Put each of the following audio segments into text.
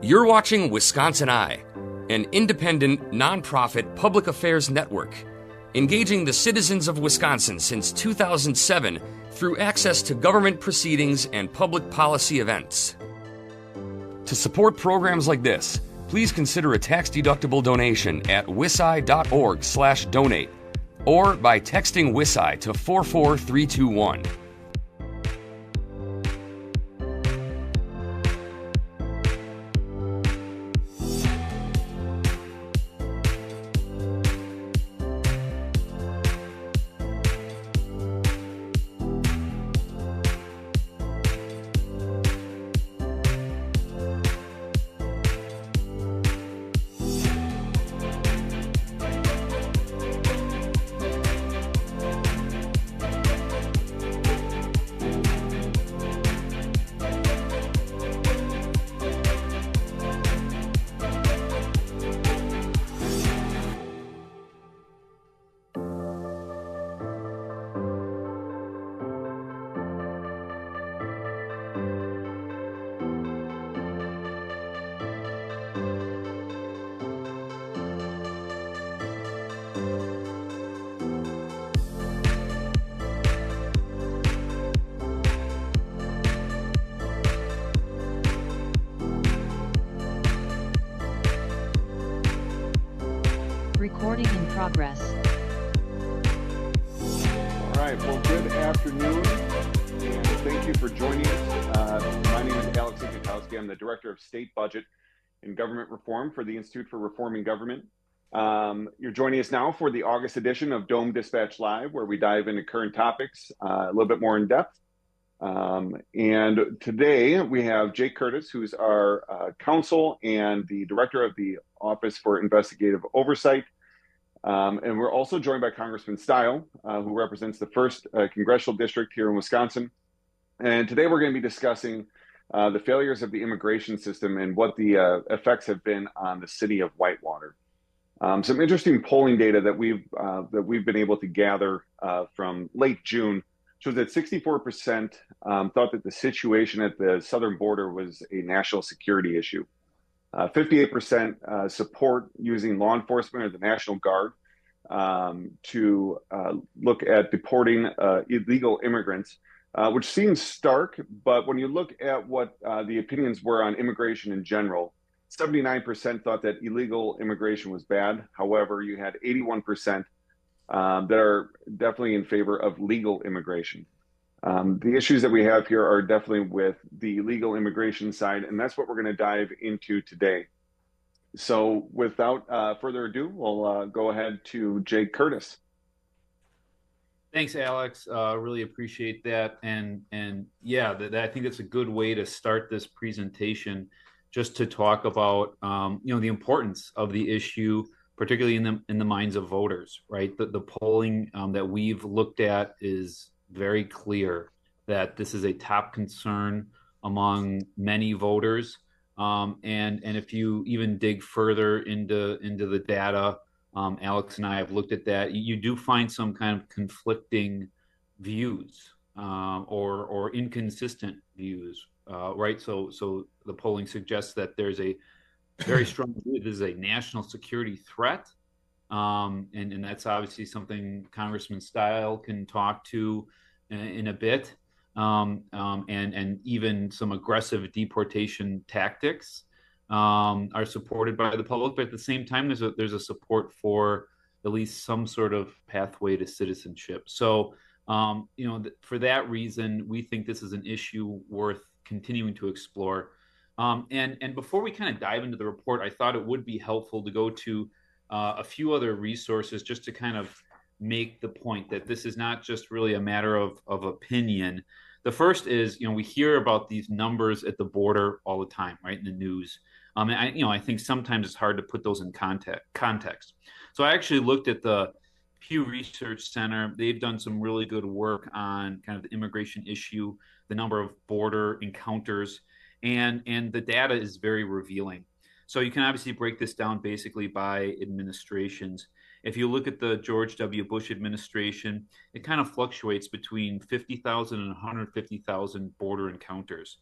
You're watching WisEye, an independent, nonprofit public affairs network, engaging the citizens of Wisconsin since 2007 through access to government proceedings and public policy events. To support programs like this, please consider a tax-deductible donation at wiseye.org/donate or by texting WisEye to 44321. Recording in progress. All right, well, good afternoon, and thank you for joining us. My name is Alex Ikatowski. I'm the Director of State Budget and Government Reform for the Institute for Reforming Government. You're joining us now for the August edition of Dome Dispatch Live, where we dive into current topics a little bit more in depth. And today we have Jake Curtis, who's our counsel and the Director of the Office for Investigative Oversight. And we're also joined by Congressman Stile, who represents the 1st Congressional District here in Wisconsin. And today we're going to be discussing the failures of the immigration system and what the effects have been on the city of Whitewater. Some interesting polling data that we've been able to gather from late June shows that 64% thought that the situation at the southern border was a national security issue. 58% support using law enforcement or the National Guard to look at deporting illegal immigrants, which seems stark, but when you look at what the opinions were on immigration in general, 79% thought that illegal immigration was bad. However, you had 81% that are definitely in favor of legal immigration. The issues that we have here are definitely with the legal immigration side, and that's what we're going to dive into today. So without further ado, we'll go ahead to Jake Curtis. Thanks, Alex. Really appreciate that. And yeah, I think that's a good way to start this presentation, just to talk about the importance of the issue, particularly in the minds of voters, right? The polling that we've looked at is very clear that this is a top concern among many voters. And if you even dig further into the data, Alex and I have looked at that, you do find some kind of conflicting views or inconsistent views, right? So the polling suggests that there's a very strong view this is a national security threat. And that's obviously something Congressman Stile can talk to in a bit, and even some aggressive deportation tactics are supported by the public. But at the same time, there's a support for at least some sort of pathway to citizenship. So, for that reason, we think this is an issue worth continuing to explore. And before we kind of dive into the report, I thought it would be helpful to go to a few other resources just to kind of make the point that this is not just really a matter of opinion. The first is, we hear about these numbers at the border all the time, right, in the news. And I think sometimes it's hard to put those in context. So I actually looked at the Pew Research Center. They've done some really good work on kind of the immigration issue, the number of border encounters, and the data is very revealing. So you can obviously break this down basically by administrations. If you look at the George W. Bush administration, it kind of fluctuates between 50,000 and 150,000 border encounters.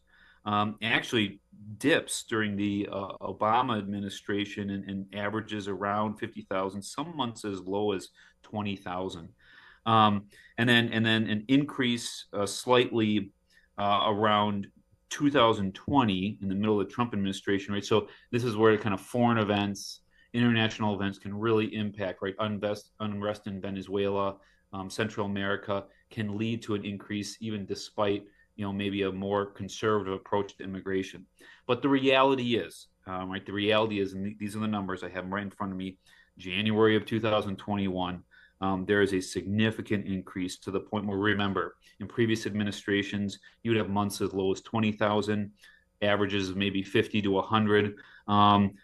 actually dips during the Obama administration and averages around 50,000, some months as low as 20,000. And then an increase slightly around 2020 in the middle of the Trump administration, right? So this is where kind of foreign events, international events can really impact, right? Unrest in Venezuela, Central America can lead to an increase even despite, maybe a more conservative approach to immigration. But the reality is, right? The reality is, and these are the numbers, I have them right in front of me, January of 2021, there is a significant increase to the point where, remember, in previous administrations, you would have months as low as 20,000, averages of maybe 50 to 100.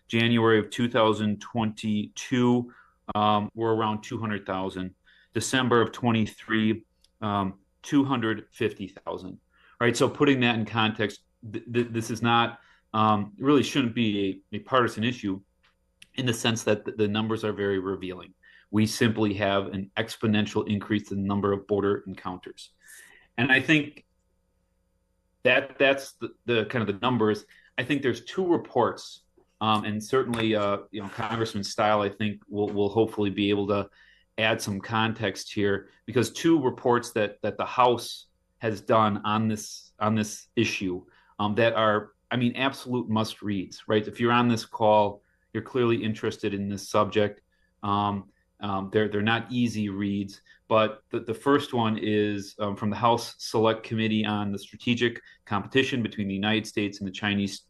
January of 2022, we're around 200,000. December of 23, 250,000. Right. So putting that in context, this is not really shouldn't be a partisan issue in the sense that the numbers are very revealing. We simply have an exponential increase in the number of border encounters. And I think that's the kind of the numbers. I think there's two reports, and certainly, Congressman Style, I think, will hopefully be able to add some context here, because two reports that the House has done on this issue that are, I mean, absolute must reads, right? If you're on this call, you're clearly interested in this subject. They're not easy reads, but the first one is from the House Select Committee on the Strategic Competition between the United States and the Chinese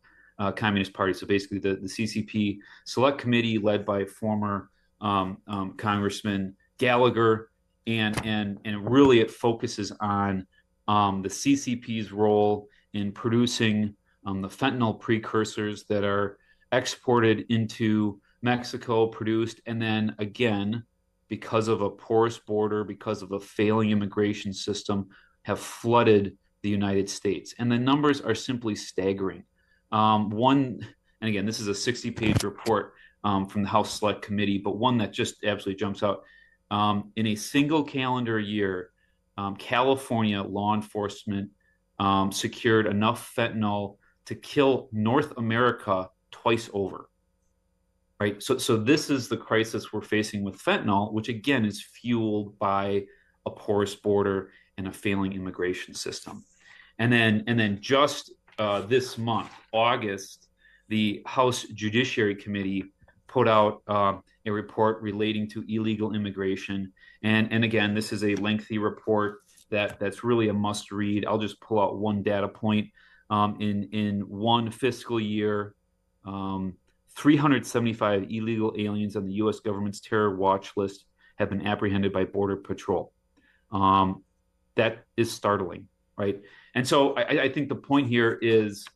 Communist Party. So basically, the CCP Select Committee, led by former Congressman Gallagher, and really it focuses on the CCP's role in producing the fentanyl precursors that are exported into Mexico, produced, and then again, because of a porous border, because of a failing immigration system, have flooded the United States. And the numbers are simply staggering. And again, this is a 60-page report from the House Select Committee, but one that just absolutely jumps out. In a single calendar year, California law enforcement secured enough fentanyl to kill North America twice over. Right. So this is the crisis we're facing with fentanyl, which again is fueled by a porous border and a failing immigration system. And then just this month, August, the House Judiciary Committee put out a report relating to illegal immigration. And again, this is a lengthy report that's really a must read. I'll just pull out one data point. In one fiscal year, 375 illegal aliens on the U.S. government's terror watch list have been apprehended by Border Patrol. That is startling, right? And so I think the point here is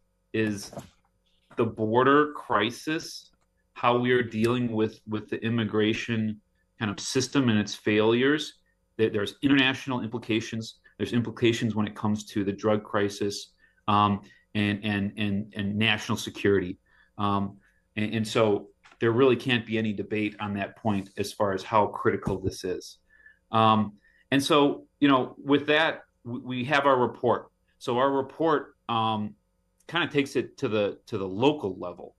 the border crisis, how we are dealing with the immigration kind of system and its failures. There's international implications. There's implications when it comes to the drug crisis and national security. And so there really can't be any debate on that point as far as how critical this is. And so, with that, we have our report. So our report kind of takes it to the local level.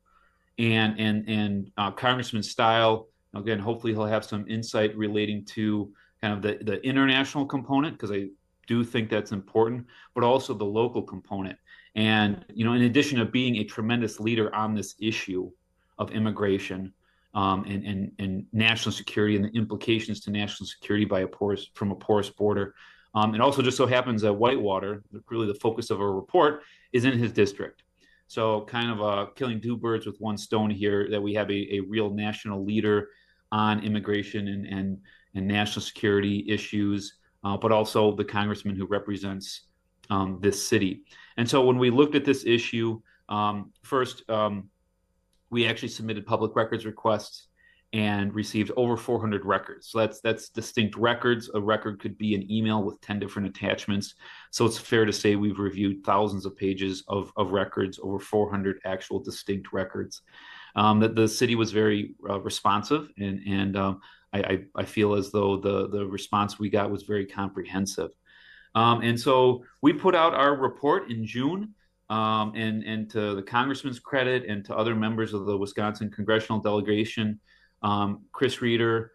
And Congressman Style, again, hopefully he'll have some insight relating to kind of the international component, because I do think that's important, but also the local component. And, in addition to being a tremendous leader on this issue of immigration and national security and the implications to national security from a porous border. It also just so happens that Whitewater, really the focus of our report, is in his district. So kind of killing two birds with one stone here, that we have a real national leader on immigration and national security issues, but also the congressman who represents this city. And so when we looked at this issue, first, we actually submitted public records requests and received over 400 records. So that's distinct records. A record could be an email with 10 different attachments. So it's fair to say we've reviewed thousands of pages of records, over 400 actual distinct records. That the city was very responsive, and I feel as though the response we got was very comprehensive. And so we put out our report in June. and to the congressman's credit and to other members of the Wisconsin congressional delegation, Chris Reeder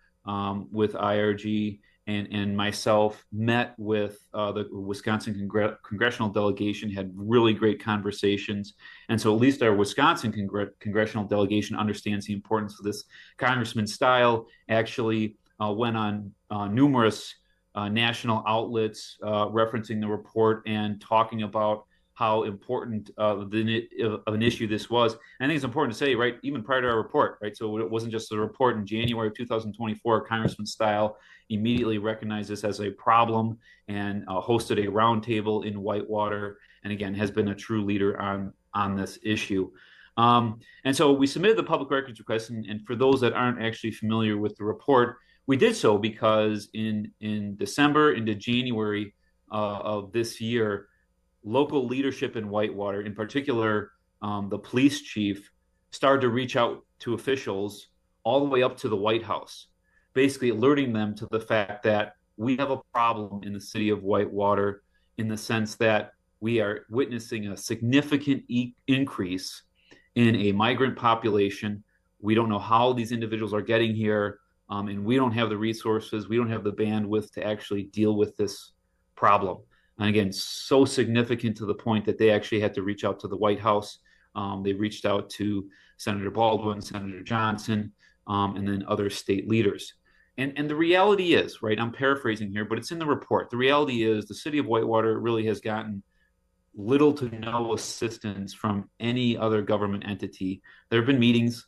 with IRG and myself met with the Wisconsin congressional delegation, had really great conversations. And so at least our Wisconsin congressional delegation understands the importance of this. Congressman Style actually went on numerous national outlets referencing the report and talking about how important of an issue this was. And I think it's important to say, right, even prior to our report, right, so it wasn't just a report in January of 2024, Congressman Style immediately recognized this as a problem and hosted a roundtable in Whitewater, and again, has been a true leader on this issue. And so we submitted the public records request, and for those that aren't actually familiar with the report, we did so because in December into January of this year, local leadership in Whitewater, in particular, the police chief, started to reach out to officials all the way up to the White House, basically alerting them to the fact that we have a problem in the city of Whitewater in the sense that we are witnessing a significant increase in a migrant population. We don't know how these individuals are getting here, and we don't have the resources, we don't have the bandwidth to actually deal with this problem. And again, so significant to the point that they actually had to reach out to the White House. They reached out to Senator Baldwin, Senator Johnson, and then other state leaders. And the reality is, right, I'm paraphrasing here, but it's in the report. The reality is the city of Whitewater really has gotten little to no assistance from any other government entity. There have been meetings.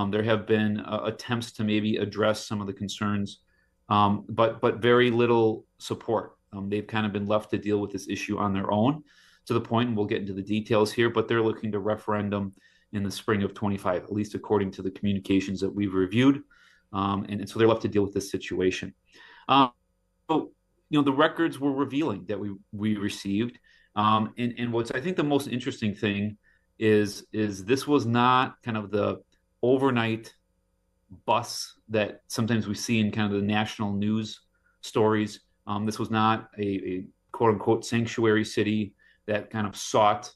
There have been attempts to maybe address some of the concerns, but very little support. They've kind of been left to deal with this issue on their own, to the point, and we'll get into the details here, but they're looking to referendum in the spring of 25, at least according to the communications that we've reviewed. And so they're left to deal with this situation. So, the records were revealing that we received. And what's, I think, the most interesting thing is this was not kind of the overnight bus that sometimes we see in kind of the national news stories. This was not a quote unquote sanctuary city that kind of sought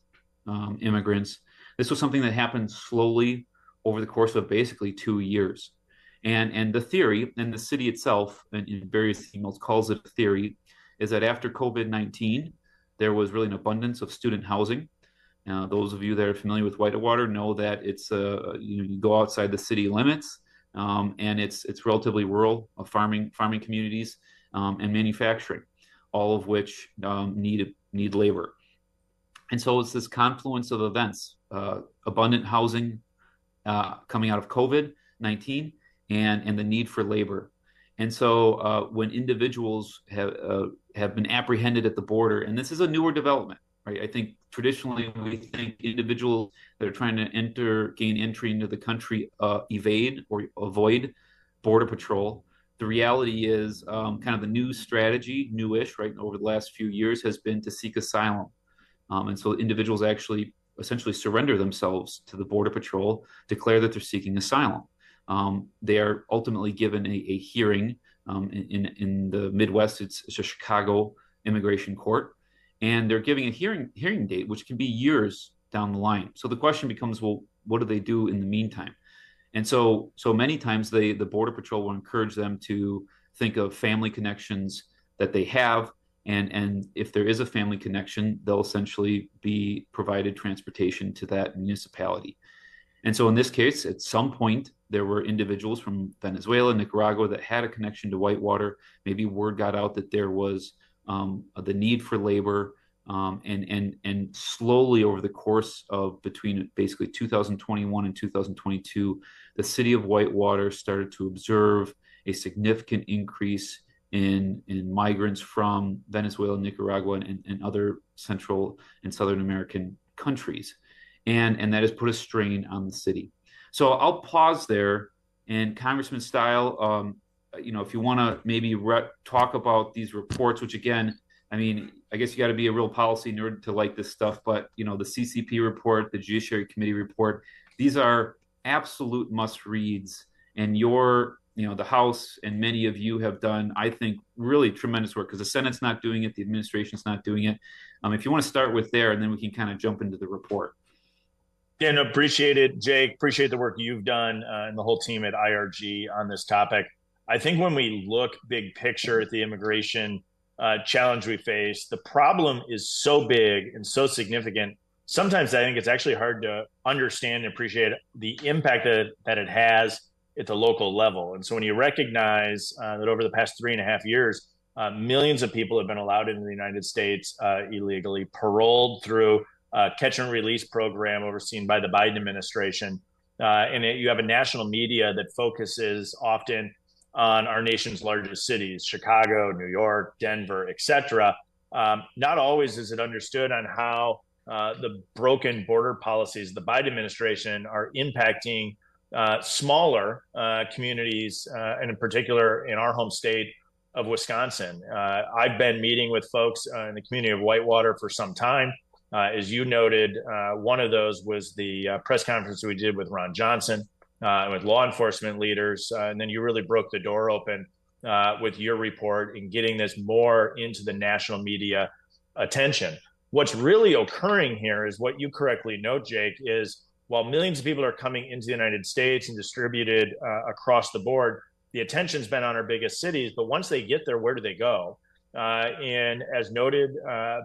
immigrants. This was something that happened slowly over the course of basically 2 years. And the theory, and the city itself, and in various emails calls it a theory, is that after COVID-19, there was really an abundance of student housing. Those of you that are familiar with Whitewater know that it's you go outside the city limits, and it's relatively rural, farming communities, and manufacturing, all of which need labor. And so it's this confluence of events, abundant housing coming out of COVID-19, and the need for labor. And so when individuals have been apprehended at the border, and this is a newer development, right? I think traditionally we think individuals that are trying to gain entry into the country evade or avoid border patrol. The reality is kind of the new strategy, newish, right, over the last few years has been to seek asylum. And so individuals actually essentially surrender themselves to the Border Patrol, declare that they're seeking asylum. They are ultimately given a hearing in the Midwest. It's a Chicago immigration court, and they're giving a hearing date, which can be years down the line. So the question becomes, well, what do they do in the meantime? And so many times the Border Patrol will encourage them to think of family connections that they have. And if there is a family connection, they'll essentially be provided transportation to that municipality. And so in this case, at some point, there were individuals from Venezuela, Nicaragua that had a connection to Whitewater. Maybe word got out that there was the need for labor. And slowly over the course of between basically 2021 and 2022, the city of Whitewater started to observe a significant increase in migrants from Venezuela, Nicaragua, and other Central and Southern American countries. And that has put a strain on the city. So I'll pause there. And Congressman Style, if you want to maybe talk about these reports, which again, I mean, I guess you got to be a real policy nerd to like this stuff, but the CCP report, the Judiciary Committee report, these are absolute must reads. And the House and many of you have done, I think, really tremendous work because the Senate's not doing it, the administration's not doing it. If you want to start with there, and then we can kind of jump into the report. Yeah, no, appreciate it, Jake. Appreciate the work you've done and the whole team at IRG on this topic. I think when we look big picture at the immigration challenge we face, the problem is so big and so significant. Sometimes I think it's actually hard to understand and appreciate the impact that it has at the local level. And so when you recognize that over the past 3.5 years, millions of people have been allowed into the United States illegally, paroled through catch and release program overseen by the Biden administration. You have a national media that focuses often on our nation's largest cities, Chicago, New York, Denver, et cetera. Not always is it understood on how the broken border policies of the Biden administration are impacting smaller communities, and in particular in our home state of Wisconsin. I've been meeting with folks in the community of Whitewater for some time. As you noted, one of those was the press conference we did with Ron Johnson, with law enforcement leaders. And then you really broke the door open with your report in getting this more into the national media attention. What's really occurring here is what you correctly note, Jake, is while millions of people are coming into the United States and distributed across the board, the attention's been on our biggest cities. But once they get there, where do they go? And as noted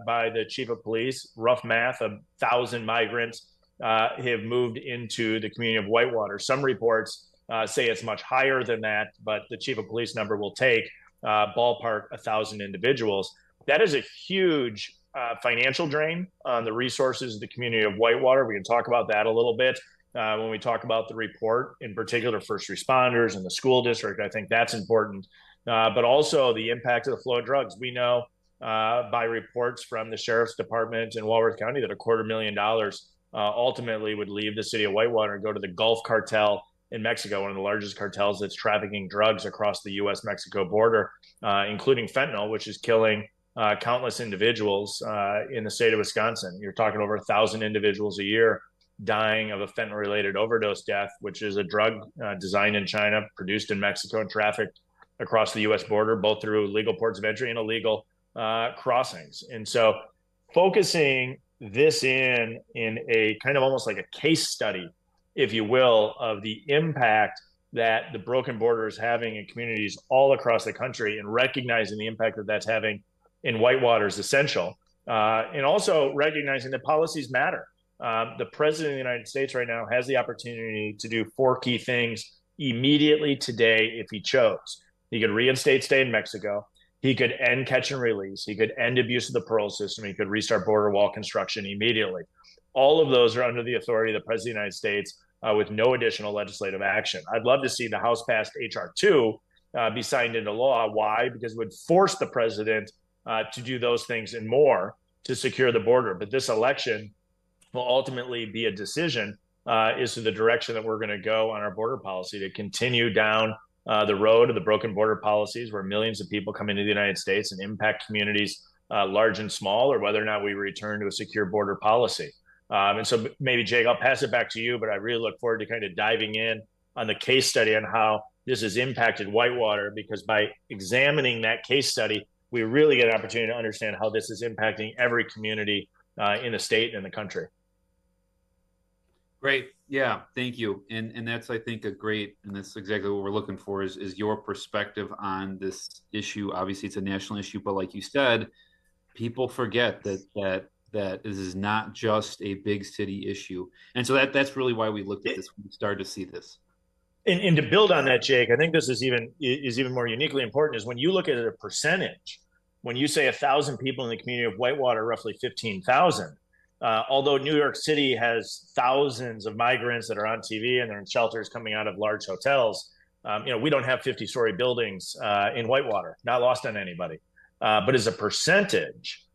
by the chief of police, rough math, 1,000 migrants have moved into the community of Whitewater. Some reports say it's much higher than that, but the chief of police number will take ballpark 1,000 individuals. That is a huge financial drain on the resources of the community of Whitewater. We can talk about that a little bit when we talk about the report, in particular first responders and the school district. I think that's important. But also the impact of the flow of drugs. We know by reports from the sheriff's department in Walworth County that $250,000 ultimately would leave the city of Whitewater and go to the Gulf cartel in Mexico, one of the largest cartels that's trafficking drugs across the U.S.-Mexico border, including fentanyl, which is killing countless individuals in the state of Wisconsin. You're talking over 1,000 individuals a year dying of a fentanyl-related overdose death, which is a drug designed in China, produced in Mexico, and trafficked across the U.S. border, both through legal ports of entry and illegal crossings. And so focusing this in a kind of almost like a case study, if you will, of the impact that the broken border is having in communities all across the country, and recognizing the impact that that's having in Whitewater is essential. And also recognizing that policies matter. The president of the United States right now has the opportunity to do 4 key things immediately today if he chose. He could reinstate stay in Mexico. He could end catch and release. He could end abuse of the parole system. He could restart border wall construction immediately. All of those are under the authority of the President of the United States with no additional legislative action. I'd love to see the House passed H.R. 2 be signed into law. Why? Because it would force the president to do those things and more to secure the border. But this election will ultimately be a decision as to the direction that we're going to go on our border policy, to continue down the road of the broken border policies where millions of people come into the United States and impact communities large and small, or whether or not we return to a secure border policy. And so maybe, Jake, I'll pass it back to you, but I really look forward to kind of diving in on the case study on how this has impacted Whitewater, because by examining that case study, we really get an opportunity to understand how this is impacting every community in the state and in the country. Great. Yeah, thank you. And that's, I think, and that's exactly what we're looking for is your perspective on this issue. Obviously, it's a national issue, but like you said, people forget that this is not just a big city issue. And so that's really why we looked at this when we started to see this. And to build on that, Jake, I think this is even more uniquely important, is when you look at a percentage, when you say 1,000 people in the community of Whitewater, roughly 15,000, although New York City has thousands of migrants that are on TV and they're in shelters coming out of large hotels, we don't have 50-story buildings in Whitewater, not lost on anybody. But as a percentage,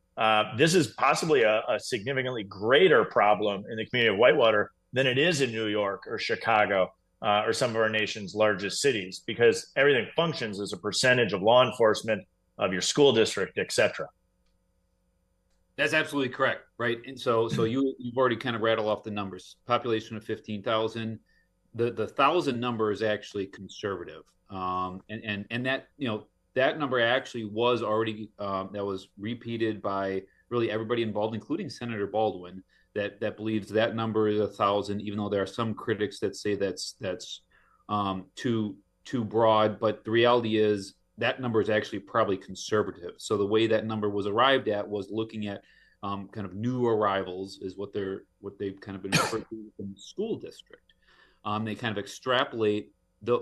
this is possibly a significantly greater problem in the community of Whitewater than it is in New York or Chicago or some of our nation's largest cities, because everything functions as a percentage of law enforcement, of your school district, et cetera. That's absolutely correct, right? And so you've already kind of rattled off the numbers. Population of 15,000. The 1,000 number is actually conservative, and that that number actually was already that was repeated by really everybody involved, including Senator Baldwin, that believes that number is 1,000, even though there are some critics that say that's too broad. But the reality is that number is actually probably conservative. So the way that number was arrived at was looking at kind of new arrivals is what they've kind of been referred to in the school district. They kind of extrapolate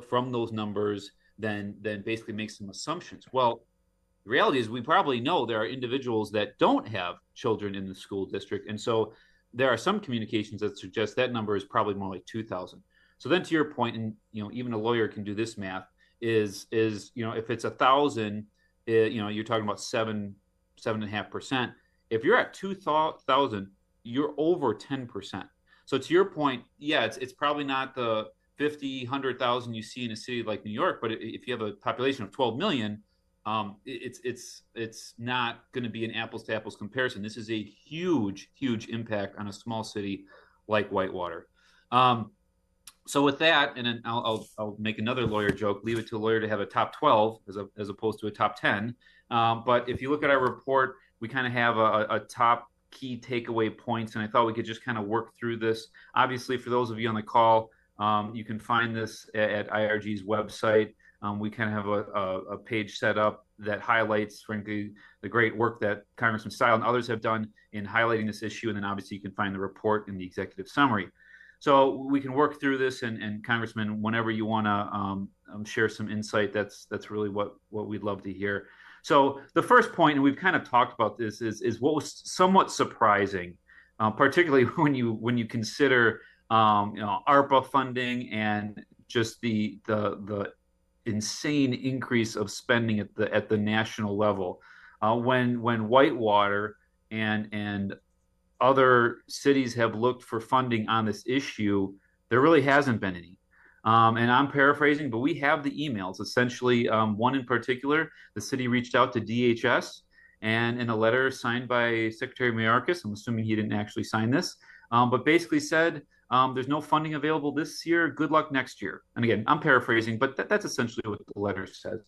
from those numbers, then basically make some assumptions. Well, the reality is we probably know there are individuals that don't have children in the school district, and so there are some communications that suggest that number is probably more like 2,000. So then, to your point, and even a lawyer can do this math. Is if it's 1,000, you're talking about 7.5%. If you're at 2,000, you're over 10%. So to your point, yeah, it's probably not the 50, 100,000 you see in a city like New York, but if you have a population of 12 million, it's not going to be an apples to apples comparison. This is a huge impact on a small city like Whitewater. So with that, and then I'll make another lawyer joke, leave it to a lawyer to have a top 12 as opposed to a top 10. But if you look at our report, we kind of have a top key takeaway points, and I thought we could just kind of work through this. Obviously, for those of you on the call, you can find this at IRG's website. We kind of have a page set up that highlights, frankly, the great work that Congressman Stile and others have done in highlighting this issue. And then obviously you can find the report in the executive summary. So we can work through this, and Congressman, whenever you want to share some insight, that's really what we'd love to hear. So the first point, and we've kind of talked about this, is what was somewhat surprising, particularly when you consider ARPA funding and just the insane increase of spending at the national level. When Whitewater and other cities have looked for funding on this issue, there really hasn't been any. And I'm paraphrasing, but we have the emails. Essentially, one in particular, the city reached out to DHS, and in a letter signed by Secretary Mayorkas, I'm assuming he didn't actually sign this, but basically said, there's no funding available this year. Good luck next year. And again, I'm paraphrasing, but that's essentially what the letter says,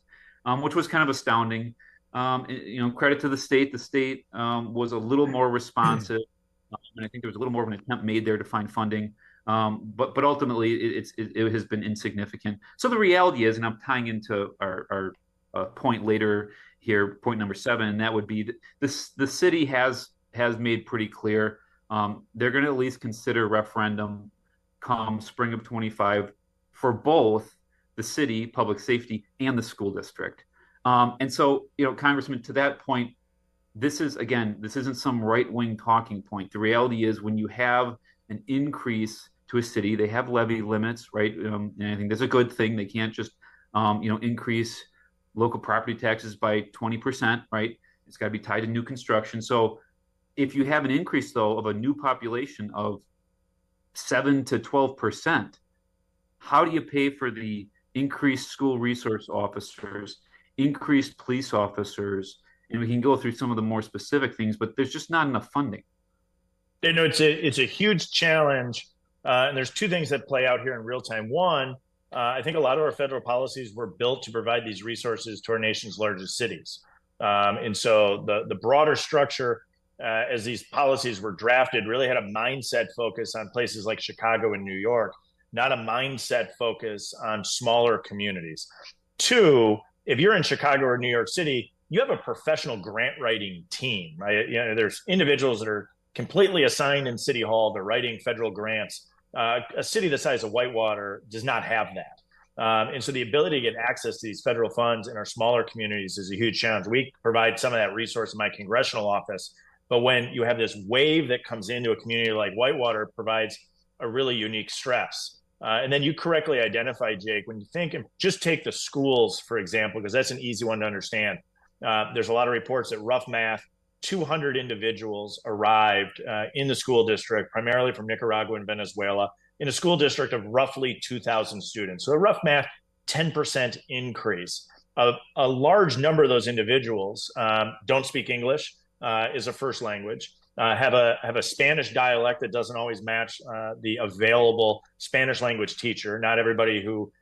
which was kind of astounding. Credit to the state. The state was a little more responsive, and I think there was a little more of an attempt made there to find funding. But ultimately, it has been insignificant. So the reality is, and I'm tying into our point later here, point number 7, and that would be that the city has made pretty clear they're going to at least consider referendum come spring of 25 for both the city, public safety, and the school district. And so, Congressman, to that point, this isn't some right-wing talking point. The reality is when you have an increase to a city, they have levy limits, right? And I think that's a good thing. They can't just, increase local property taxes by 20%, right? It's got to be tied to new construction. So if you have an increase, though, of a new population of 7 to 12%, how do you pay for the increased school resource officers, increased police officers? And we can go through some of the more specific things, but there's just not enough funding. It's a huge challenge. And there's two things that play out here in real time. One, I think a lot of our federal policies were built to provide these resources to our nation's largest cities. And so the broader structure, as these policies were drafted, really had a mindset focus on places like Chicago and New York, not a mindset focus on smaller communities. Two, if you're in Chicago or New York City, you have a professional grant writing team, right? There's individuals that are completely assigned in City Hall to writing federal grants. A city the size of Whitewater does not have that. And so the ability to get access to these federal funds in our smaller communities is a huge challenge. We provide some of that resource in my congressional office, but when you have this wave that comes into a community like Whitewater, it provides a really unique stress. And then you correctly identified, Jake, when you think, and just take the schools, for example, because that's an easy one to understand. There's a lot of reports that rough math, 200 individuals arrived in the school district, primarily from Nicaragua and Venezuela, in a school district of roughly 2,000 students. So a rough math, 10% increase. A large number of those individuals don't speak English as a first language, have a Spanish dialect that doesn't always match the available Spanish language teacher. Not everybody who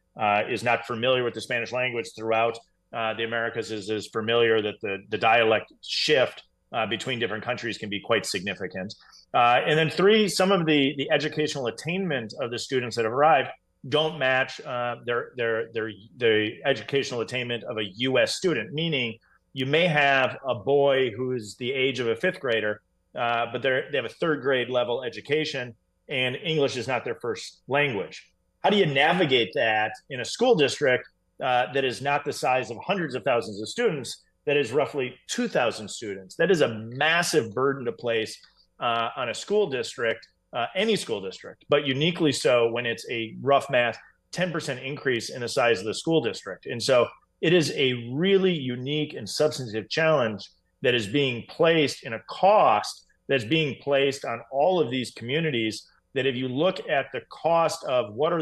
is not familiar with the Spanish language throughout the Americas is familiar that the dialect shift between different countries can be quite significant. And then three, some of the educational attainment of the students that have arrived don't match the educational attainment of a U.S. student, meaning you may have a boy who's the age of a fifth grader, but they have a third grade level education, and English is not their first language. How do you navigate that in a school district that is not the size of hundreds of thousands of students, that is roughly 2,000 students? That is a massive burden to place on a school district, any school district, but uniquely so when it's a rough math 10% increase in the size of the school district. And so it is a really unique and substantive challenge that is being placed in a cost that's being placed on all of these communities, that if you look at the cost of what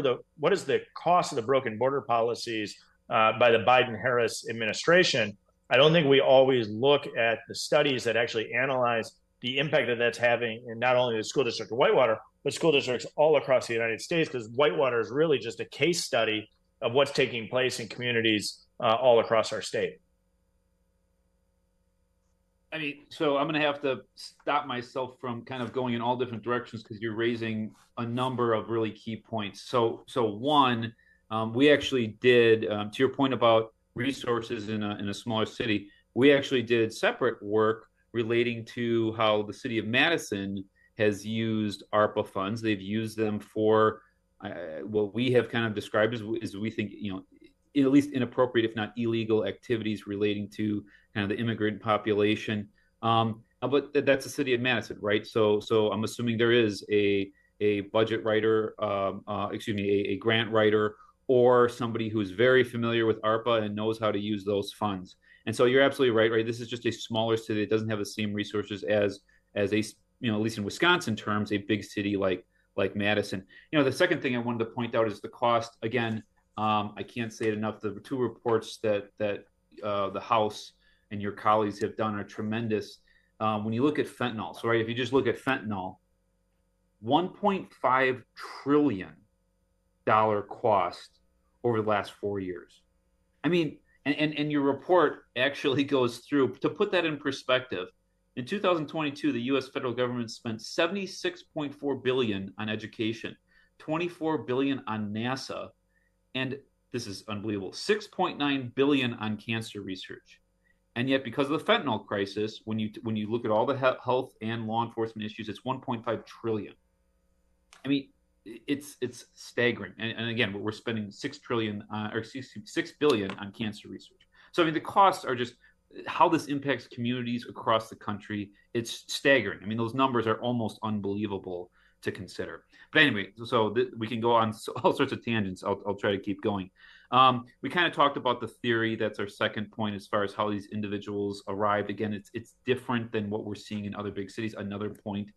is the cost of the broken border policies by the Biden-Harris administration, I don't think we always look at the studies that actually analyze the impact that that's having in not only the school district of Whitewater, but school districts all across the United States, because Whitewater is really just a case study of what's taking place in communities all across our state. I mean, so I'm going to have to stop myself from kind of going in all different directions, because you're raising a number of really key points. So one, we actually did, to your point about resources in a smaller city, we actually did separate work relating to how the city of Madison has used ARPA funds. They've used them for what we have kind of described as we think, at least inappropriate, if not illegal, activities relating to kind of the immigrant population. But that's the city of Madison, right? So I'm assuming there is a budget writer, a grant writer, or somebody who's very familiar with ARPA and knows how to use those funds. And so you're absolutely right? This is just a smaller city that doesn't have the same resources as a, at least in Wisconsin terms, a big city like Madison. The second thing I wanted to point out is the cost. Again, I can't say it enough. The two reports that the House and your colleagues have done are tremendous. When you look at fentanyl, so if you just look at fentanyl, $1.5 trillion cost over the last 4 years. I mean, and your report actually goes through, to put that in perspective. In 2022, the U.S. federal government spent $76.4 billion on education, $24 billion on NASA, and this is unbelievable, $6.9 billion on cancer research. And yet, because of the fentanyl crisis, when you look at all the health and law enforcement issues, it's $1.5 trillion. I mean, it's staggering. And again, we're spending $6 billion on cancer research. So I mean, the costs are just how this impacts communities across the country. It's staggering. I mean, those numbers are almost unbelievable to consider. But anyway, so we can go on all sorts of tangents. I'll try to keep going. We kind of talked about the theory. That's our second point as far as how these individuals arrived. Again, it's different than what we're seeing in other big cities. Another point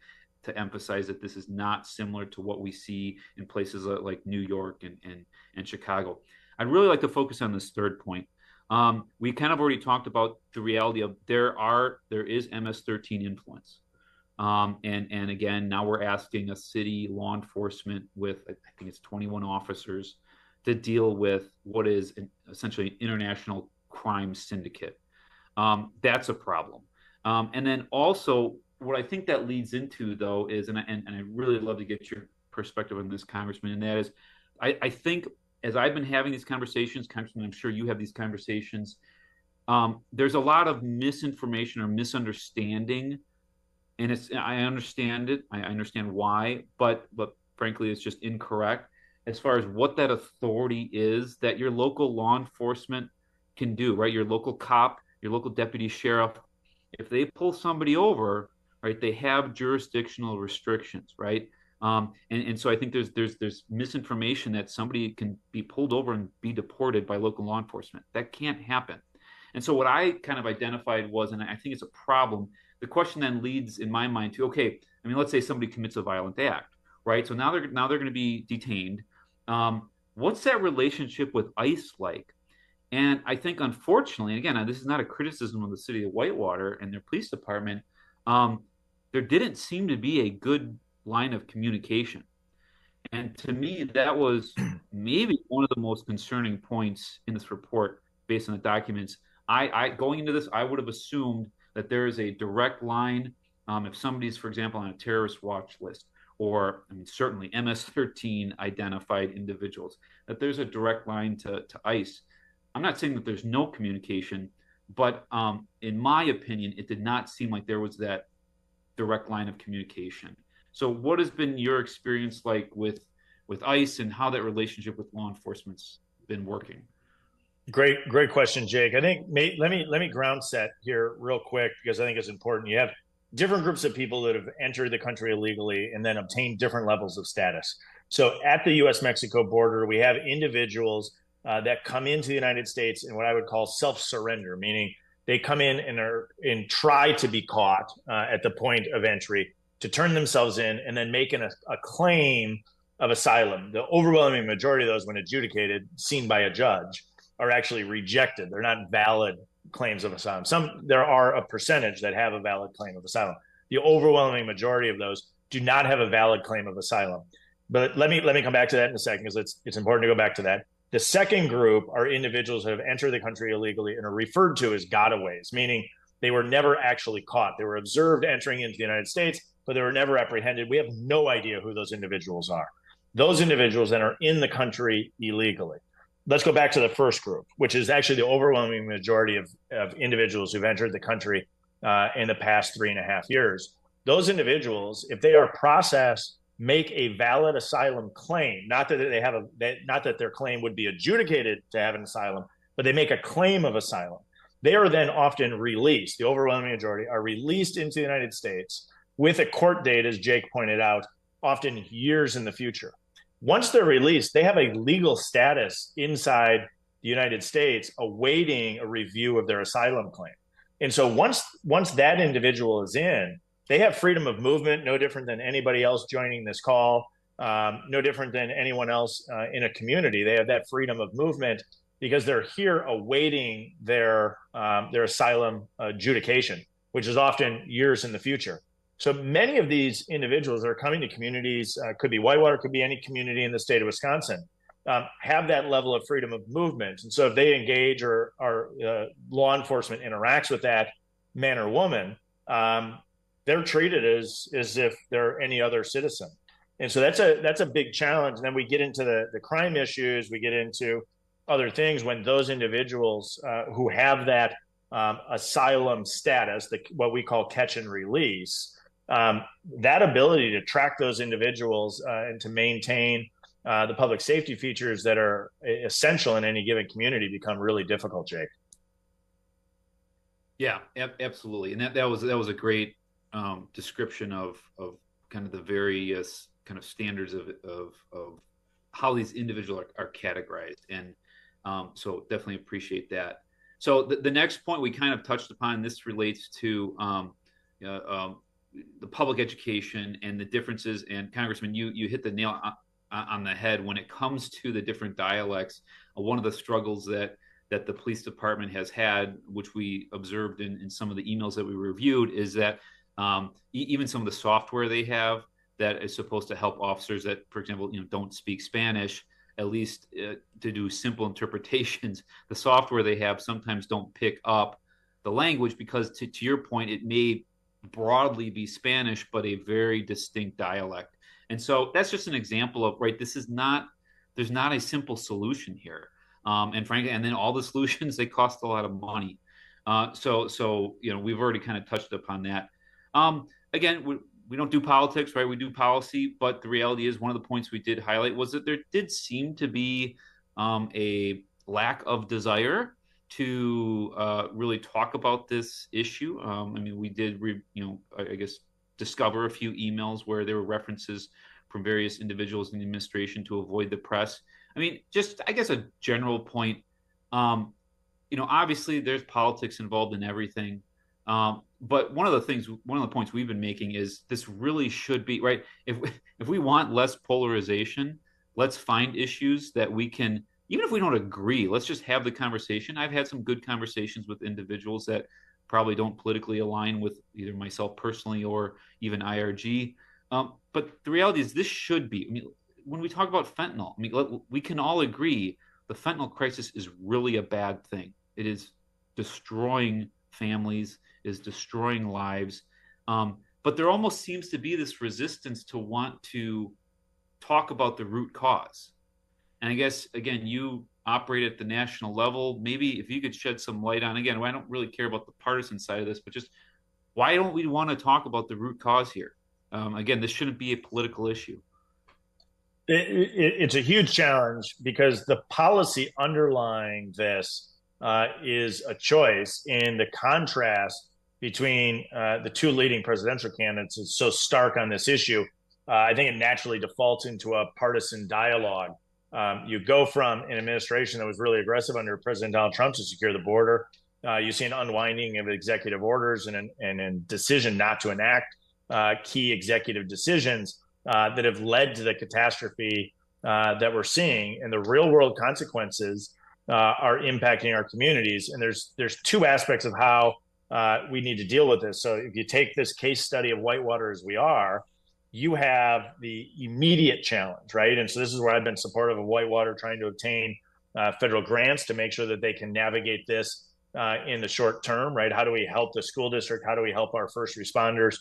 to emphasize that this is not similar to what we see in places like New York and Chicago. I'd really like to focus on this third point. We kind of already talked about the reality of there is MS-13 influence. And again, now we're asking a city law enforcement with, I think it's 21 officers, to deal with what is essentially an international crime syndicate. That's a problem. And then also, what I think that leads into, though, is, and I really love to get your perspective on this, Congressman, and that is, I think as I've been having these conversations, Congressman, I'm sure you have these conversations, there's a lot of misinformation or misunderstanding. And I understand it. I understand why, but frankly, it's just incorrect as far as what that authority is that your local law enforcement can do, right? Your local cop, your local deputy sheriff, if they pull somebody over, right, they have jurisdictional restrictions, right? And so I think there's misinformation that somebody can be pulled over and be deported by local law enforcement. That can't happen. And so what I kind of identified was, and I think it's a problem, the question then leads in my mind to, okay, I mean, let's say somebody commits a violent act, right? So now they're going to be detained. What's that relationship with ICE like? And I think, unfortunately, and again, this is not a criticism of the city of Whitewater and their police department, there didn't seem to be a good line of communication. And to me, that was maybe one of the most concerning points in this report based on the documents. I going into this, I would have assumed that there is a direct line. If somebody's, for example, on a terrorist watch list, or certainly MS-13 identified individuals, that there's a direct line to ICE. I'm not saying that there's no communication, but in my opinion, it did not seem like there was that direct line of communication. So what has been your experience like with ICE, and how that relationship with law enforcement's been working? Great question, Jake. I think let me ground set here real quick, because I think it's important. You have different groups of people that have entered the country illegally and then obtained different levels of status. So at the U.S.-Mexico border, we have individuals that come into the United States in what I would call self-surrender, meaning they come in and try to be caught at the point of entry, to turn themselves in and then make a claim of asylum. The overwhelming majority of those, when adjudicated, seen by a judge, are actually rejected. They're not valid claims of asylum. There are a percentage that have a valid claim of asylum. The overwhelming majority of those do not have a valid claim of asylum. But let me come back to that in a second, because it's important to go back to that. The second group are individuals that have entered the country illegally and are referred to as gotaways, meaning they were never actually caught. They were observed entering into the United States, but they were never apprehended. We have no idea who those individuals are. Those individuals then are in the country illegally. Let's go back to the first group, which is actually the overwhelming majority of individuals who've entered the country in the past 3.5 years. Those individuals, if they are processed, make a valid asylum claim, not that their claim would be adjudicated to have an asylum, but they make a claim of asylum. They are then often released. The overwhelming majority are released into the United States with a court date, as Jake pointed out, often years in the future. Once they're released, they have a legal status inside the United States awaiting a review of their asylum claim. And so once that individual is in, they have freedom of movement, no different than anybody else joining this call, no different than anyone else in a community. They have that freedom of movement because they're here awaiting their asylum adjudication, which is often years in the future. So many of these individuals that are coming to communities, could be Whitewater, could be any community in the state of Wisconsin, have that level of freedom of movement. And so if they engage or law enforcement interacts with that man or woman, they're treated as if they're any other citizen. And so that's a big challenge. And then we get into the crime issues, we get into other things when those individuals who have that asylum status, what we call catch and release, that ability to track those individuals and to maintain the public safety features that are essential in any given community become really difficult, Jake. Yeah, absolutely. And that was a great description of kind of the various kind of standards of how these individuals are categorized. And so definitely appreciate that. So the next point we kind of touched upon, this relates to the public education and the differences. And Congressman, you hit the nail on the head when it comes to the different dialects. One of the struggles that the police department has had, which we observed in some of the emails that we reviewed, is that even some of the software they have that is supposed to help officers that, for example, don't speak Spanish, at least to do simple interpretations, the software they have sometimes don't pick up the language because, to your point, it may broadly be Spanish, but a very distinct dialect. And so that's just an example of, right, there's not a simple solution here. And frankly, and then all the solutions, they cost a lot of money. So we've already kind of touched upon that. Again, we don't do politics, right? We do policy, but the reality is one of the points we did highlight was that there did seem to be a lack of desire to really talk about this issue. We did, I guess, discover a few emails where there were references from various individuals in the administration to avoid the press. Just, I guess, a general point. Obviously there's politics involved in everything. But one of the points we've been making is this really should be, right? If we want less polarization, let's find issues that we can, even if we don't agree, let's just have the conversation. I've had some good conversations with individuals that probably don't politically align with either myself personally or even IRG. But the reality is this should be, when we talk about fentanyl, we can all agree the fentanyl crisis is really a bad thing. It is destroying families, is destroying lives. But there almost seems to be this resistance to want to talk about the root cause. And I guess, again, you operate at the national level. Maybe if you could shed some light on, again, I don't really care about the partisan side of this, but just why don't we want to talk about the root cause here? Again, this shouldn't be a political issue. It's a huge challenge because the policy underlying this is a choice, and the contrast between the two leading presidential candidates is so stark on this issue. I think it naturally defaults into a partisan dialogue. You go from an administration that was really aggressive under President Donald Trump to secure the border. You see an unwinding of executive orders and a decision not to enact key executive decisions that have led to the catastrophe that we're seeing, and the real world consequences are impacting our communities. And there's two aspects of how we need to deal with this. So if you take this case study of Whitewater as we are, you have the immediate challenge, right? And so this is where I've been supportive of Whitewater, trying to obtain federal grants to make sure that they can navigate this in the short term, right? How do we help the school district? How do we help our first responders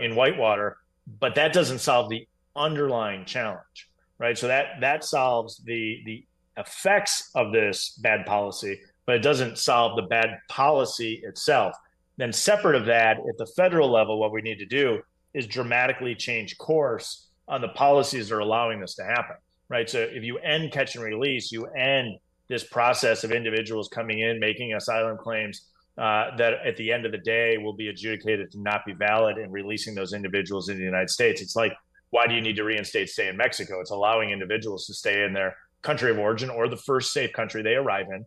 in Whitewater? But that doesn't solve the underlying challenge, right? So that solves the effects of this bad policy, but it doesn't solve the bad policy itself. Then separate of that, at the federal level, what we need to do is dramatically change course on the policies that are allowing this to happen, right? So if you end catch and release, you end this process of individuals coming in, making asylum claims that at the end of the day will be adjudicated to not be valid, and releasing those individuals in the United States. It's like, why do you need to reinstate stay in Mexico? It's allowing individuals to stay in their country of origin or the first safe country they arrive in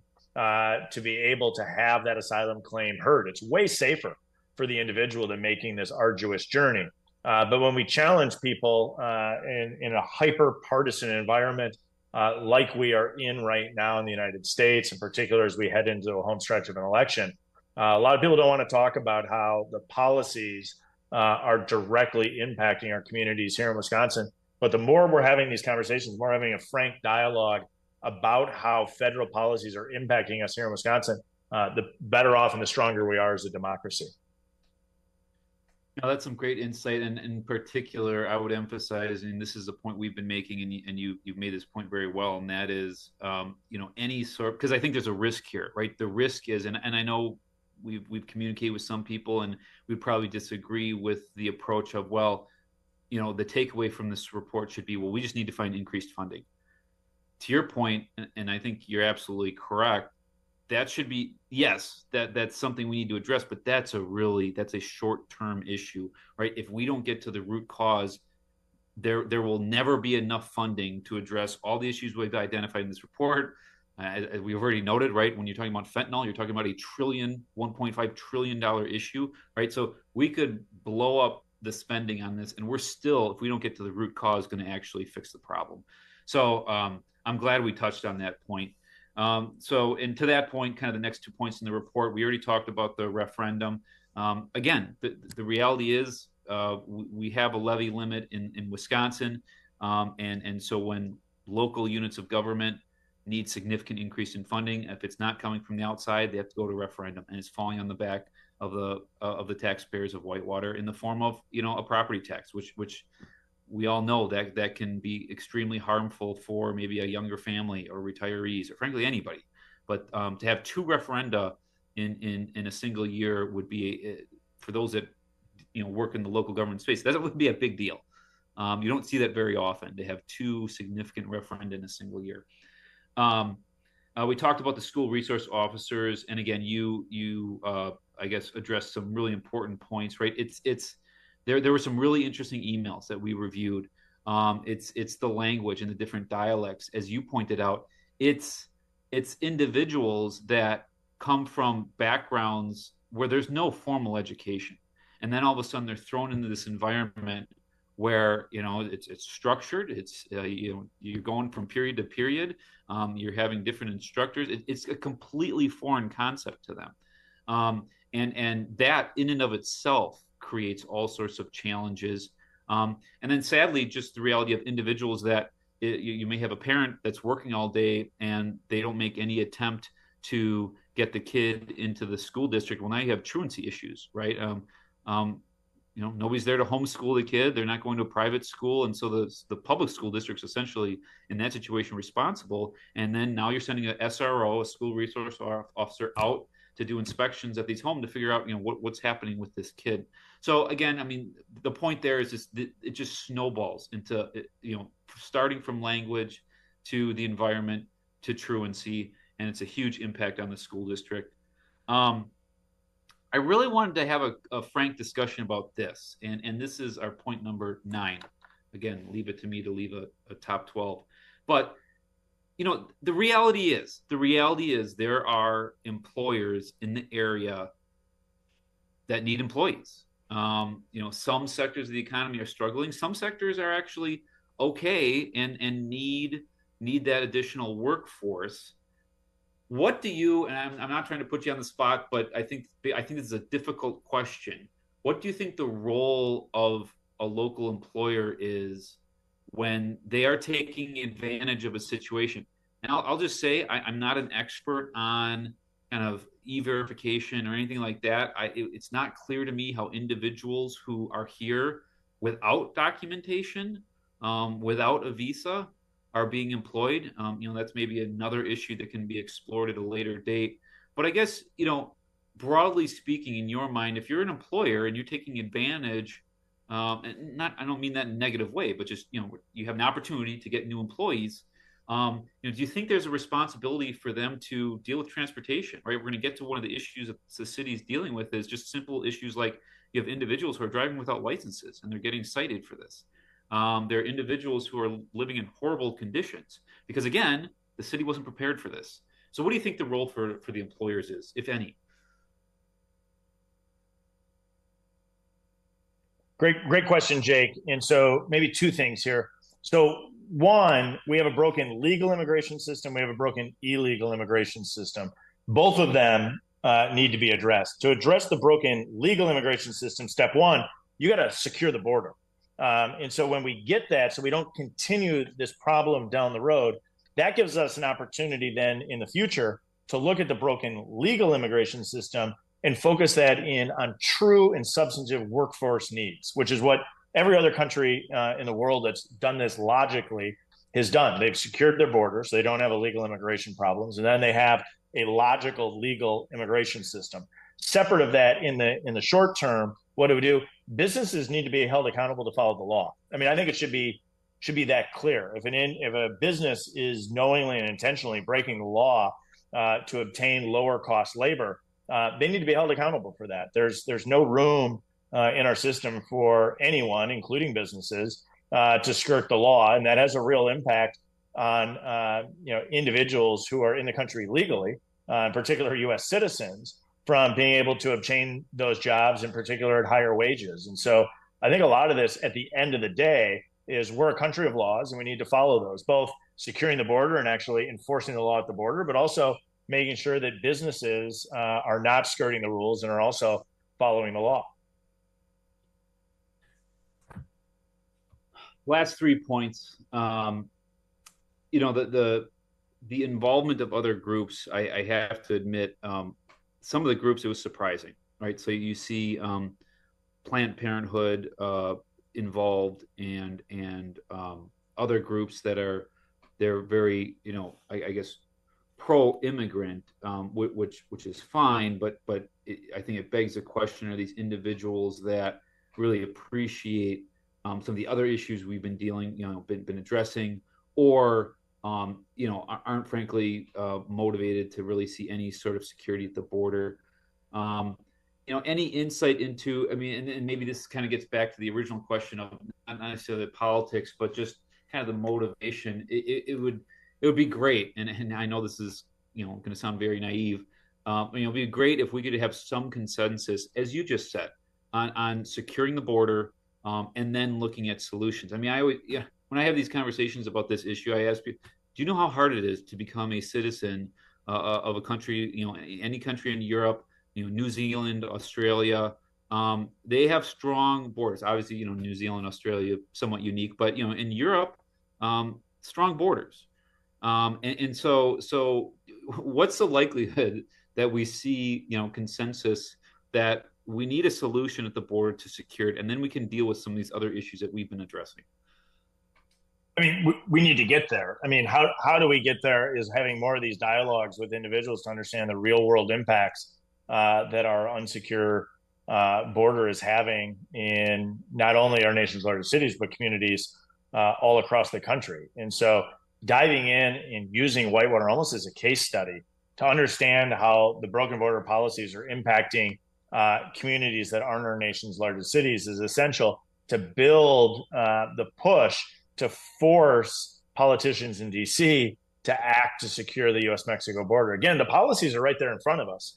to be able to have that asylum claim heard. It's way safer for the individual than making this arduous journey. But when we challenge people in a hyper-partisan environment like we are in right now in the United States, in particular as we head into a home stretch of an election, a lot of people don't want to talk about how the policies are directly impacting our communities here in Wisconsin. But the more we're having these conversations, the more having a frank dialogue about how federal policies are impacting us here in Wisconsin, the better off and the stronger we are as a democracy. That's some great insight, and in particular, I would emphasize, and this is a point we've been making, and you've made this point very well, and that is, any sort, because I think there's a risk here, right? The risk is, and I know we've communicated with some people, and we probably disagree with the approach of, well, the takeaway from this report should be, well, we just need to find increased funding. To your point, and I think you're absolutely correct, that should be, yes, that's something we need to address, but that's a short-term issue, right? If we don't get to the root cause, there will never be enough funding to address all the issues we've identified in this report. As we've already noted, right, when you're talking about fentanyl, you're talking about $1.5 trillion issue, right? So we could blow up the spending on this, and we're still, if we don't get to the root cause, going to actually fix the problem. So I'm glad we touched on that point. And to that point, kind of the next 2 points in the report, we already talked about the referendum. Again, the reality is we have a levy limit in Wisconsin. And so when local units of government need significant increase in funding, if it's not coming from the outside, they have to go to referendum, and it's falling on the back of the taxpayers of Whitewater in the form of, a property tax, which we all know that can be extremely harmful for maybe a younger family or retirees or frankly anybody. But to have two referenda in a single year would be, for those that work in the local government space, that would be a big deal. You don't see that very often, to have two significant referenda in a single year. We talked about the school resource officers, and again, you I guess addressed some really important points, right? There were some really interesting emails that we reviewed. It's the language and the different dialects, as you pointed out. It's individuals that come from backgrounds where there's no formal education, and then all of a sudden they're thrown into this environment where it's structured. It's you're going from period to period. You're having different instructors. It's a completely foreign concept to them, and that in and of itself creates all sorts of challenges. And then sadly, just the reality of individuals that you may have a parent that's working all day and they don't make any attempt to get the kid into the school district. Well, now you have truancy issues, right? Nobody's there to homeschool the kid. They're not going to a private school, and so the public school district's essentially in that situation responsible. And then now you're sending a SRO, a school resource officer, out to do inspections at these homes to figure out what's happening with this kid. So again, I mean, the point there is just it just snowballs into starting from language to the environment to truancy, and it's a huge impact on the school district. I really wanted to have a frank discussion about this, and this is our point number 9. Again, leave it to me to leave a top 12. But the reality is there are employers in the area that need employees. Some sectors of the economy are struggling. Some sectors are actually okay and need that additional workforce. What do you, and I'm not trying to put you on the spot, but I think this is a difficult question. What do you think the role of a local employer is when they are taking advantage of a situation? And I'll just say I'm not an expert on kind of e-verification or anything like that. It's not clear to me how individuals who are here without documentation, without a visa, are being employed. That's maybe another issue that can be explored at a later date. But I guess, broadly speaking, in your mind, if you're an employer and you're taking advantage, I don't mean that in a negative way, but just, you have an opportunity to get new employees. Do you think there's a responsibility for them to deal with transportation, right? We're going to get to one of the issues that the city's dealing with is just simple issues like you have individuals who are driving without licenses and they're getting cited for this. There are individuals who are living in horrible conditions because, again, the city wasn't prepared for this. So what do you think the role for the employers is, if any? Great question, Jake. And so maybe 2 things here. So one, we have a broken legal immigration system. We have a broken illegal immigration system. Both of them need to be addressed. To address the broken legal immigration system, step 1, you got to secure the border. And so when we get that, so we don't continue this problem down the road, that gives us an opportunity then in the future to look at the broken legal immigration system and focus that in on true and substantive workforce needs, which is what every other country in the world that's done this logically has done. They've secured their borders, so they don't have illegal immigration problems, and then they have a logical legal immigration system. Separate of that, in the short term, what do we do? Businesses need to be held accountable to follow the law. I mean, I think it should be that clear. If a business is knowingly and intentionally breaking the law to obtain lower cost labor, they need to be held accountable for that. There's no room in our system for anyone, including businesses, to skirt the law, and that has a real impact on individuals who are in the country legally, in particular U.S. citizens, from being able to obtain those jobs, in particular at higher wages. And so I think a lot of this at the end of the day is we're a country of laws and we need to follow those, both securing the border and actually enforcing the law at the border, but also making sure that businesses are not skirting the rules and are also following the law. Last 3 points. The involvement of other groups, I have to admit, some of the groups, it was surprising, right? So you see Planned Parenthood involved and other groups they're very, I guess, pro-immigrant, which is fine, but I think it begs the question: are these individuals that really appreciate some of the other issues we've been been addressing, or aren't frankly motivated to really see any sort of security at the border? Any insight into, I mean, and maybe this kind of gets back to the original question of not necessarily politics, but just kind of the motivation. It would be great, and I know this is going to sound very naive. It would be great if we could have some consensus, as you just said, on securing the border, and then looking at solutions. I mean, when I have these conversations about this issue, I ask people, do you know how hard it is to become a citizen of a country, any country in Europe, New Zealand, Australia? They have strong borders. Obviously, New Zealand, Australia, somewhat unique, but in Europe, strong borders. And so what's the likelihood that we see, consensus that we need a solution at the border to secure it, and then we can deal with some of these other issues that we've been addressing? I mean, we need to get there. I mean, how do we get there is having more of these dialogues with individuals to understand the real world impacts that our unsecure border is having in not only our nation's largest cities, but communities all across the country. And so diving in and using Whitewater almost as a case study to understand how the broken border policies are impacting communities that aren't our nation's largest cities is essential to build the push to force politicians in DC to act to secure the U.S.-Mexico border. Again, the policies are right there in front of us.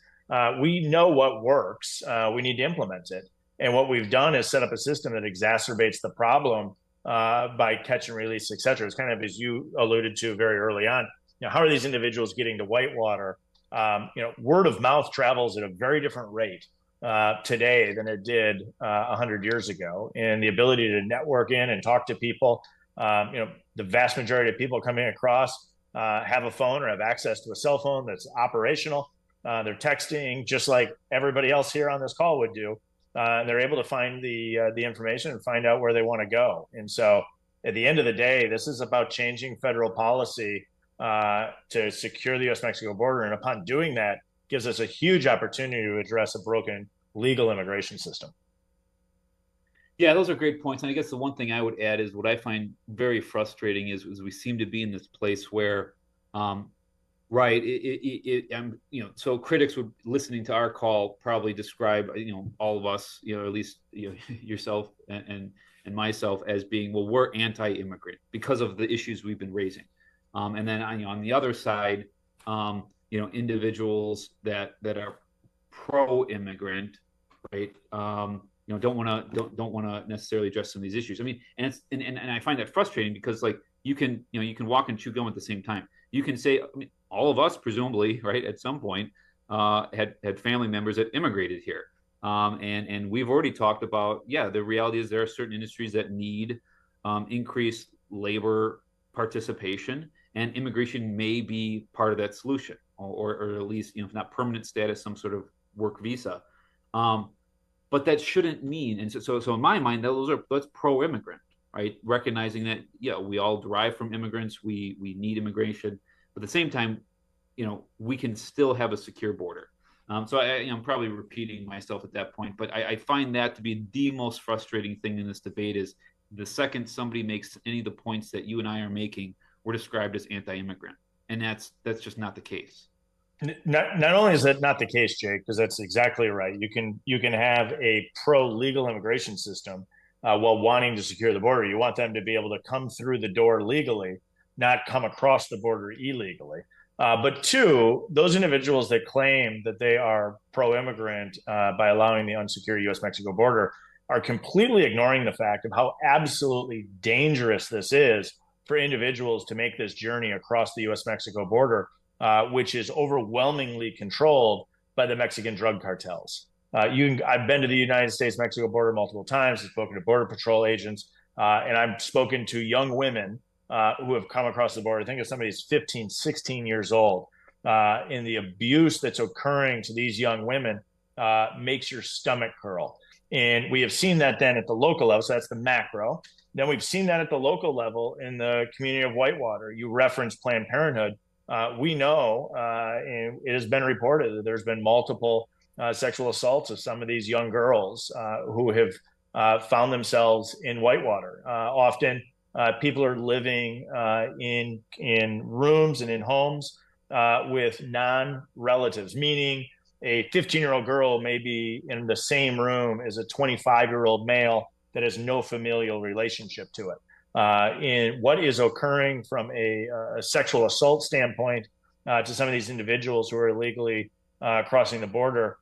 We know what works. We need to implement it. And what we've done is set up a system that exacerbates the problem by catch and release, et cetera. It's kind of, as you alluded to very early on, how are these individuals getting to Whitewater? Word of mouth travels at a very different rate today than it did 100 years ago. And the ability to network in and talk to people, the vast majority of people coming across have a phone or have access to a cell phone that's operational. They're texting just like everybody else here on this call would do. They're able to find the information and find out where they want to go. And so at the end of the day, this is about changing federal policy to secure the U.S.-Mexico border. And upon doing that, gives us a huge opportunity to address a broken legal immigration system. Yeah, those are great points. And I guess the one thing I would add is what I find very frustrating is we seem to be in this place where, right, so critics would, listening to our call, probably describe, all of us, at least, yourself and myself as being, well, we're anti-immigrant because of the issues we've been raising. And then on the other side, individuals that are pro-immigrant, right? Don't want to necessarily address some of these issues. I mean, and I find that frustrating because you can walk and chew gum at the same time. You can say, all of us presumably, right, at some point had family members that immigrated here, and we've already talked about, the reality is there are certain industries that need increased labor participation, and immigration may be part of that solution, or at least, if not permanent status, some sort of work visa. But that shouldn't mean, and so in my mind, that's pro-immigrant, right? Recognizing that, we all derive from immigrants, we need immigration, but at the same time, we can still have a secure border. So I'm probably repeating myself at that point, but I find that to be the most frustrating thing in this debate is the second somebody makes any of the points that you and I are making, we're described as anti-immigrant, and that's just not the case. Not only is that not the case, Jake, because that's exactly right. You can have a pro-legal immigration system while wanting to secure the border. You want them to be able to come through the door legally, not come across the border illegally. But two, those individuals that claim that they are pro-immigrant by allowing the unsecured U.S.-Mexico border are completely ignoring the fact of how absolutely dangerous this is for individuals to make this journey across the U.S.-Mexico border, which is overwhelmingly controlled by the Mexican drug cartels. I've been to the United States-Mexico border multiple times. I've spoken to Border Patrol agents, and I've spoken to young women who have come across the border. I think if somebody's 15, 16 years old, and the abuse that's occurring to these young women makes your stomach curl. And we have seen that then at the local level. So that's the macro. Then we've seen that at the local level in the community of Whitewater. You referenced Planned Parenthood. We know, and it has been reported that there's been multiple sexual assaults of some of these young girls who have found themselves in Whitewater. Often people are living in rooms and in homes with non-relatives, meaning a 15-year-old girl may be in the same room as a 25-year-old male that has no familial relationship to it. In what is occurring from a sexual assault standpoint to some of these individuals who are illegally crossing the border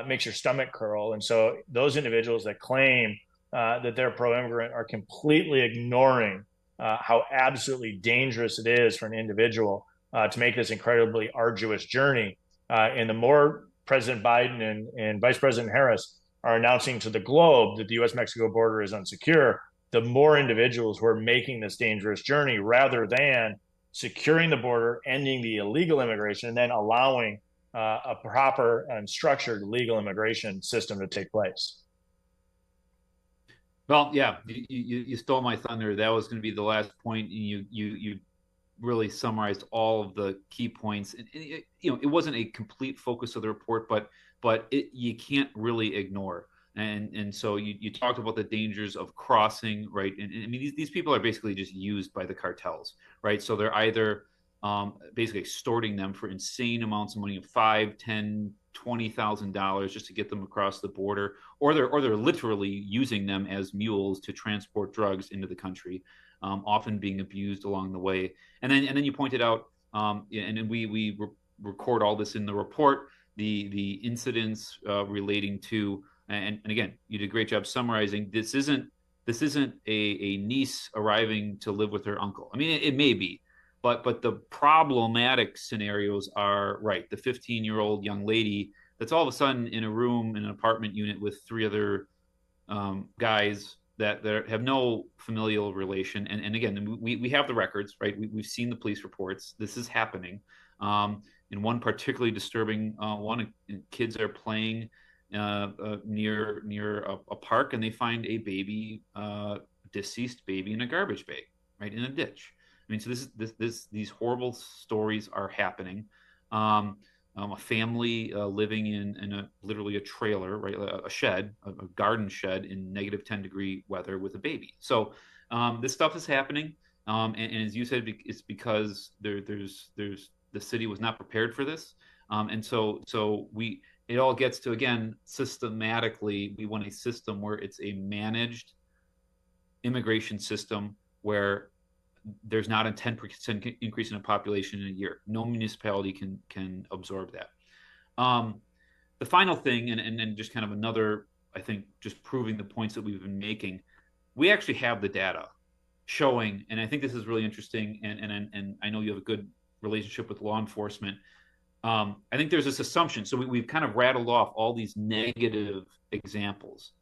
makes your stomach curl. And so those individuals that claim that they're pro-immigrant are completely ignoring how absolutely dangerous it is for an individual to make this incredibly arduous journey. And the more President Biden and Vice President Harris are announcing to the globe that the U.S.-Mexico border is unsecure, the more individuals who are making this dangerous journey rather than securing the border, ending the illegal immigration, and then allowing a proper and structured legal immigration system to take place. Well, yeah, you stole my thunder. That was going to be the last point. You really summarized all of the key points. It wasn't a complete focus of the report, but you can't really ignore. And so you talked about the dangers of crossing, right? And I mean, these people are basically just used by the cartels, right? So they're either basically extorting them for insane amounts of money, $5, $10, $20,000 just to get them across the border, or they're literally using them as mules to transport drugs into the country, often being abused along the way. And then you pointed out, and then we record all this in the report, the incidents relating to, and again, you did a great job summarizing. This isn't a niece arriving to live with her uncle. I mean, it may be, but the problematic scenarios are, right, the 15-year-old young lady that's all of a sudden in a room in an apartment unit with three other guys that have no familial relation. And again, we have the records, right? We've seen the police reports. This is happening. In one particularly disturbing one, kids are playing near a park, and they find a baby, deceased baby, in a garbage bag, right, in a ditch. I mean, so these horrible stories are happening. A family living in literally a trailer, right, a shed, a garden shed in -10-degree weather with a baby. So this stuff is happening, and as you said, it's because there's the city was not prepared for this, and so it all gets to, again, systematically, we want a system where it's a managed immigration system where there's not a 10% increase in the population in a year. No municipality can absorb that. The final thing, and just kind of another, I think, just proving the points that we've been making, we actually have the data showing, and I think this is really interesting, and I know you have a good relationship with law enforcement. I think there's this assumption. So we've kind of rattled off all these negative examples.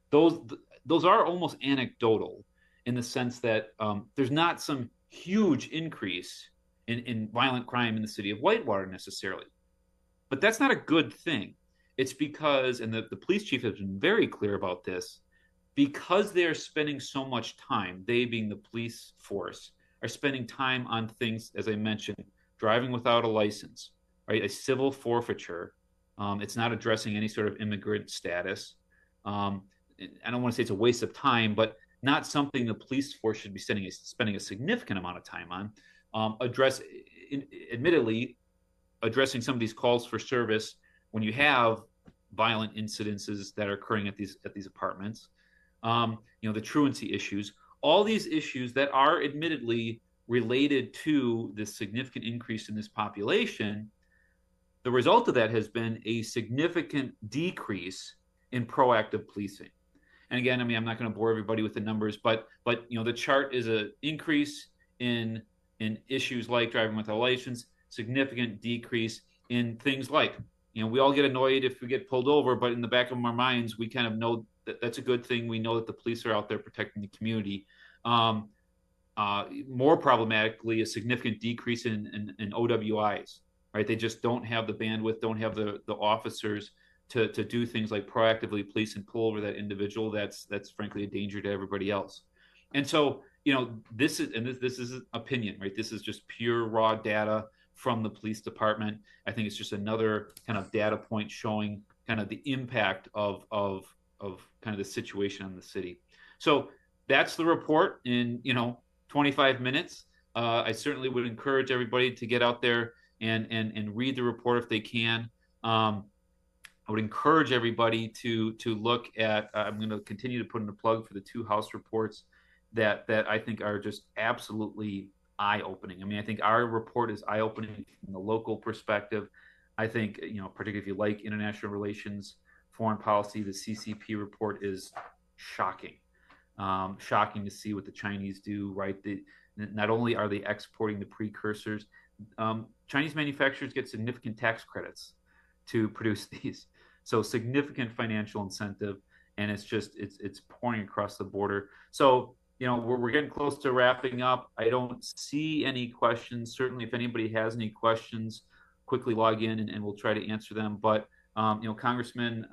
Those are almost anecdotal, in the sense that there's not some huge increase in violent crime in the city of Whitewater necessarily. But that's not a good thing. It's because, and the police chief has been very clear about this, because they're spending so much time, they being the police force, are spending time on things, as I mentioned, driving without a license, right? A civil forfeiture. It's not addressing any sort of immigrant status. I don't want to say it's a waste of time, but not something the police force should be spending a significant amount of time on. Admittedly, addressing some of these calls for service when you have violent incidences that are occurring at these apartments. The truancy issues, all these issues that are admittedly related to this significant increase in this population. The result of that has been a significant decrease in proactive policing. And again, I mean, I'm not going to bore everybody with the numbers, but the chart is an increase in issues like driving without a license, significant decrease in things like, we all get annoyed if we get pulled over, but in the back of our minds, we kind of know that that's a good thing. We know that the police are out there protecting the community. More problematically, a significant decrease in OWIs, right? They just don't have the bandwidth, don't have the officers to do things like proactively police and pull over that individual that's frankly a danger to everybody else. And so, this is opinion, right? This is just pure raw data from the police department. I think it's just another kind of data point showing kind of the impact of kind of the situation in the city. So that's the report in 25 minutes. I certainly would encourage everybody to get out there and read the report if they can. I would encourage everybody to look at. I'm going to continue to put in a plug for the two House reports that I think are just absolutely eye-opening. I mean, I think our report is eye-opening from the local perspective. I think, particularly if you like international relations, foreign policy, the CCP report is shocking. Shocking to see what the Chinese do, right? Not only are they exporting the precursors, Chinese manufacturers get significant tax credits to produce these. So significant financial incentive, and it's pouring across the border. So, we're getting close to wrapping up. I don't see any questions. Certainly, if anybody has any questions, quickly log in and we'll try to answer them. But Congressman,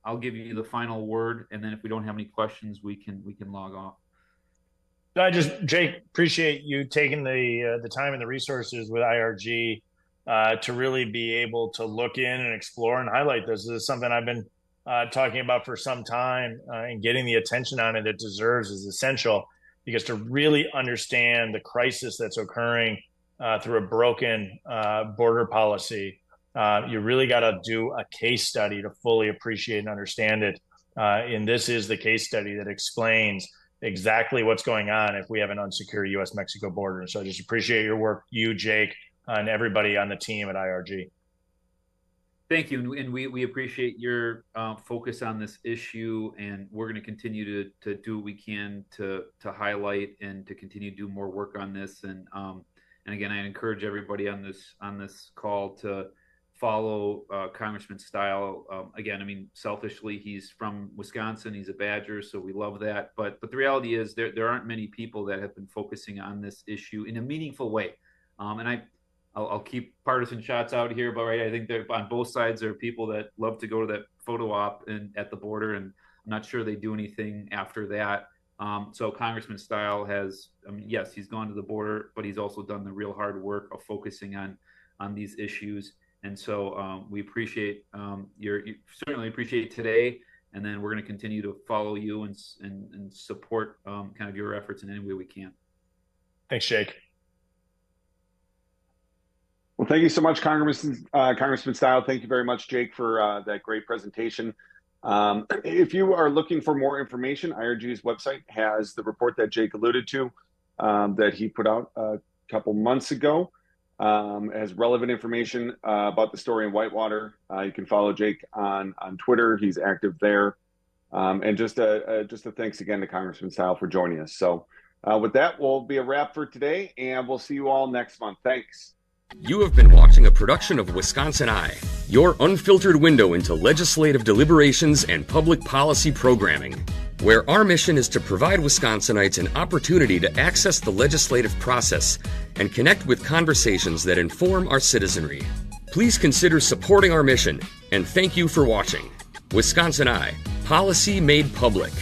I'll give you the final word, and then if we don't have any questions, we can log off. Jake, appreciate you taking the time and the resources with IRG to really be able to look in and explore and highlight this. This is something I've been talking about for some time, and getting the attention on it deserves is essential, because to really understand the crisis that's occurring through a broken border policy, you really got to do a case study to fully appreciate and understand it. And this is the case study that explains exactly what's going on if we have an unsecure U.S.-Mexico border. So I just appreciate your work, you, Jake, and everybody on the team at IRG. Thank you, and we appreciate your focus on this issue, and we're going to continue to do what we can to highlight and to continue to do more work on this. And again, I encourage everybody on this call to follow Congressman Stile. Again, I mean, selfishly, he's from Wisconsin. He's a Badger, so we love that. But the reality is there aren't many people that have been focusing on this issue in a meaningful way. And I'll keep partisan shots out here, but I think that on both sides there are people that love to go to that photo op at the border, and I'm not sure they do anything after that. So Congressman Stile has, yes, he's gone to the border, but he's also done the real hard work of focusing on these issues. And so we appreciate you certainly appreciate today, and then we're going to continue to follow you and support kind of your efforts in any way we can. Thanks, Jake. Well, thank you so much, Congressman Stile. Thank you very much, Jake, for that great presentation. If you are looking for more information, IRG's website has the report that Jake alluded to that he put out a couple months ago. Has relevant information about the story in Whitewater. You can follow Jake on Twitter. He's active there. And just a thanks again to Congressman Stile for joining us. So with that, we'll be a wrap for today, and we'll see you all next month. Thanks. You have been watching a production of Wisconsin Eye, your unfiltered window into legislative deliberations and public policy programming, where our mission is to provide Wisconsinites an opportunity to access the legislative process and connect with conversations that inform our citizenry. Please consider supporting our mission, and thank you for watching. Wisconsin Eye, policy made public.